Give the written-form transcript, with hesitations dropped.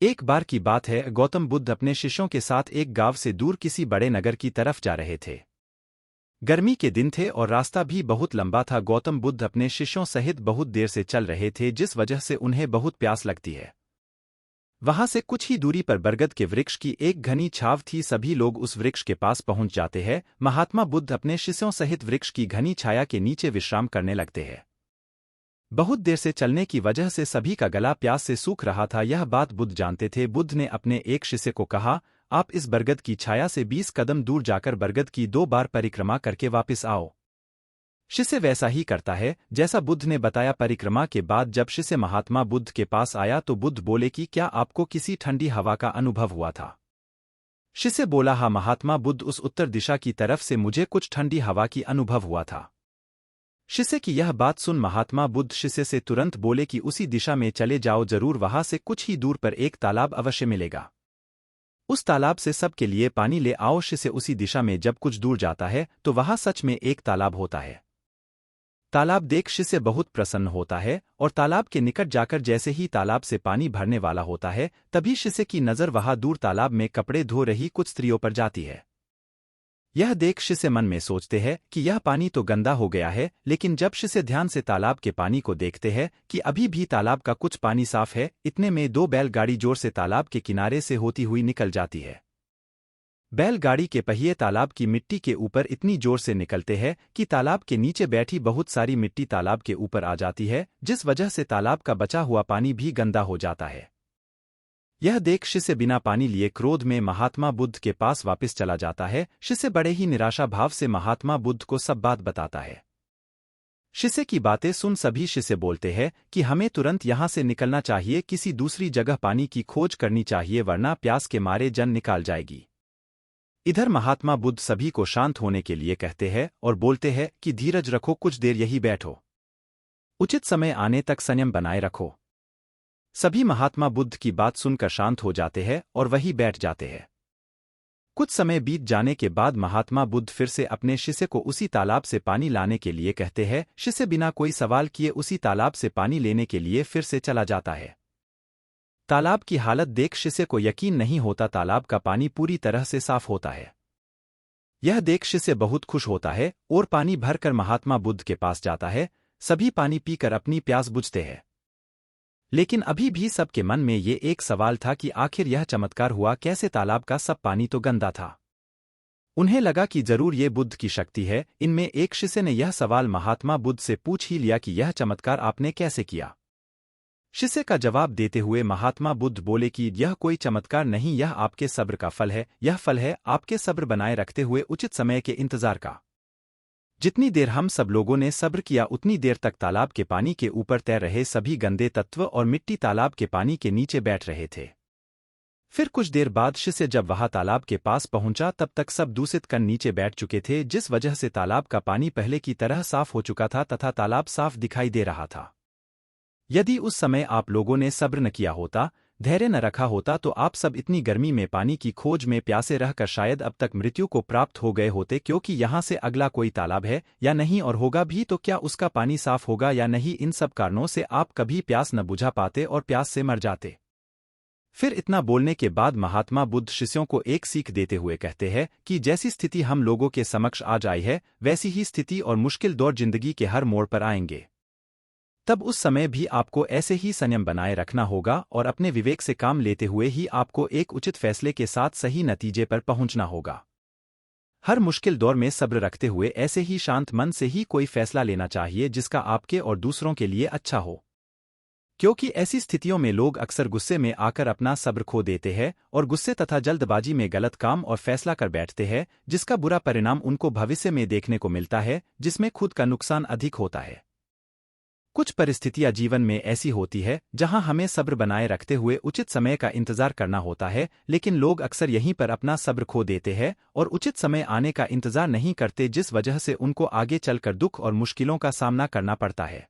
एक बार की बात है, गौतम बुद्ध अपने शिष्यों के साथ एक गांव से दूर किसी बड़े नगर की तरफ जा रहे थे। गर्मी के दिन थे और रास्ता भी बहुत लंबा था। गौतम बुद्ध अपने शिष्यों सहित बहुत देर से चल रहे थे, जिस वजह से उन्हें बहुत प्यास लगती है। वहां से कुछ ही दूरी पर बरगद के वृक्ष की एक घनी छाव थी। सभी लोग उस वृक्ष के पास पहुंच जाते हैं। महात्मा बुद्ध अपने शिष्यों सहित वृक्ष की घनी छाया के नीचे विश्राम करने लगते हैं। बहुत देर से चलने की वजह से सभी का गला प्यास से सूख रहा था। यह बात बुद्ध जानते थे। बुद्ध ने अपने एक शिष्य को कहा, आप इस बरगद की छाया से 20 कदम दूर जाकर बरगद की 2 बार परिक्रमा करके वापस आओ। शिष्य वैसा ही करता है जैसा बुद्ध ने बताया। परिक्रमा के बाद जब शिष्य महात्मा बुद्ध के पास आया तो बुद्ध बोले कि क्या आपको किसी ठंडी हवा का अनुभव हुआ था? शिष्य बोला, हाँ महात्मा बुद्ध, उस उत्तर दिशा की तरफ से मुझे कुछ ठंडी हवा की अनुभव हुआ था। शिष्य की यह बात सुन महात्मा बुद्ध शिष्य से तुरंत बोले कि उसी दिशा में चले जाओ, जरूर वहां से कुछ ही दूर पर एक तालाब अवश्य मिलेगा। उस तालाब से सबके लिए पानी ले आओ। शिष्य उसी दिशा में जब कुछ दूर जाता है तो वहां सच में एक तालाब होता है। तालाब देख शिष्य बहुत प्रसन्न होता है और तालाब के निकट जाकर जैसे ही तालाब से पानी भरने वाला होता है, तभी शिष्य की नज़र वहां दूर तालाब में कपड़े धो रही कुछ स्त्रियों पर जाती है। यह देख शिष्य मन में सोचते हैं कि यह पानी तो गंदा हो गया है, लेकिन जब शिष्य ध्यान से तालाब के पानी को देखते हैं कि अभी भी तालाब का कुछ पानी साफ है, इतने में 2 बैलगाड़ी जोर से तालाब के किनारे से होती हुई निकल जाती है। बैलगाड़ी के पहिए तालाब की मिट्टी के ऊपर इतनी जोर से निकलते हैं कि तालाब के नीचे बैठी बहुत सारी मिट्टी तालाब के ऊपर आ जाती है, जिस वजह से तालाब का बचा हुआ पानी भी गंदा हो जाता है। यह देख शिष्य बिना पानी लिए क्रोध में महात्मा बुद्ध के पास वापस चला जाता है। शिष्य बड़े ही निराशा भाव से महात्मा बुद्ध को सब बात बताता है। शिष्य की बातें सुन सभी शिष्य बोलते हैं कि हमें तुरंत यहाँ से निकलना चाहिए, किसी दूसरी जगह पानी की खोज करनी चाहिए, वरना प्यास के मारे जान निकाल जाएगी। इधर महात्मा बुद्ध सभी को शांत होने के लिए कहते हैं और बोलते हैं कि धीरज रखो, कुछ देर यही बैठो, उचित समय आने तक संयम बनाए रखो। सभी महात्मा बुद्ध की बात सुनकर शांत हो जाते हैं और वहीं बैठ जाते हैं। कुछ समय बीत जाने के बाद महात्मा बुद्ध फिर से अपने शिष्य को उसी तालाब से पानी लाने के लिए कहते हैं। शिष्य बिना कोई सवाल किए उसी तालाब से पानी लेने के लिए फिर से चला जाता है। तालाब की हालत देख शिष्य को यकीन नहीं होता, तालाब का पानी पूरी तरह से साफ होता है। यह देख शिष्य बहुत खुश होता है और पानी भरकर महात्मा बुद्ध के पास जाता है। सभी पानी पीकर अपनी प्यास बुझते हैं, लेकिन अभी भी सबके मन में ये एक सवाल था कि आखिर यह चमत्कार हुआ कैसे? तालाब का सब पानी तो गंदा था। उन्हें लगा कि जरूर ये बुद्ध की शक्ति है। इनमें एक शिष्य ने यह सवाल महात्मा बुद्ध से पूछ ही लिया कि यह चमत्कार आपने कैसे किया? शिष्य का जवाब देते हुए महात्मा बुद्ध बोले कि यह कोई चमत्कार नहीं, यह आपके सब्र का फल है। यह फल है आपके सब्र बनाए रखते हुए उचित समय के इंतजार का। जितनी देर हम सब लोगों ने सब्र किया, उतनी देर तक तालाब के पानी के ऊपर तैर रहे सभी गंदे तत्व और मिट्टी तालाब के पानी के नीचे बैठ रहे थे। फिर कुछ देर बाद शिष्य जब वहां तालाब के पास पहुंचा, तब तक सब दूषित कण नीचे बैठ चुके थे, जिस वजह से तालाब का पानी पहले की तरह साफ हो चुका था तथा तालाब साफ दिखाई दे रहा था। यदि उस समय आप लोगों ने सब्र न किया होता, धैर्य न रखा होता, तो आप सब इतनी गर्मी में पानी की खोज में प्यासे रहकर शायद अब तक मृत्यु को प्राप्त हो गए होते, क्योंकि यहाँ से अगला कोई तालाब है या नहीं, और होगा भी तो क्या उसका पानी साफ होगा या नहीं। इन सब कारणों से आप कभी प्यास न बुझा पाते और प्यास से मर जाते। फिर इतना बोलने के बाद महात्मा बुद्ध शिष्यों को एक सीख देते हुए कहते हैं कि जैसी स्थिति हम लोगों के समक्ष आज आई है, वैसी ही स्थिति और मुश्किल दौर जिंदगी के हर मोड़ पर आएंगे। तब उस समय भी आपको ऐसे ही संयम बनाए रखना होगा और अपने विवेक से काम लेते हुए ही आपको एक उचित फैसले के साथ सही नतीजे पर पहुंचना होगा। हर मुश्किल दौर में सब्र रखते हुए ऐसे ही शांत मन से ही कोई फैसला लेना चाहिए जिसका आपके और दूसरों के लिए अच्छा हो, क्योंकि ऐसी स्थितियों में लोग अक्सर गुस्से में आकर अपना सब्र खो देते हैं और गुस्से तथा जल्दबाजी में गलत काम और फैसला कर बैठते हैं, जिसका बुरा परिणाम उनको भविष्य में देखने को मिलता है, जिसमें खुद का नुकसान अधिक होता है। कुछ परिस्थितियां जीवन में ऐसी होती है जहां हमें सब्र बनाए रखते हुए उचित समय का इंतजार करना होता है, लेकिन लोग अक्सर यहीं पर अपना सब्र खो देते हैं और उचित समय आने का इंतजार नहीं करते, जिस वजह से उनको आगे चलकर दुख और मुश्किलों का सामना करना पड़ता है।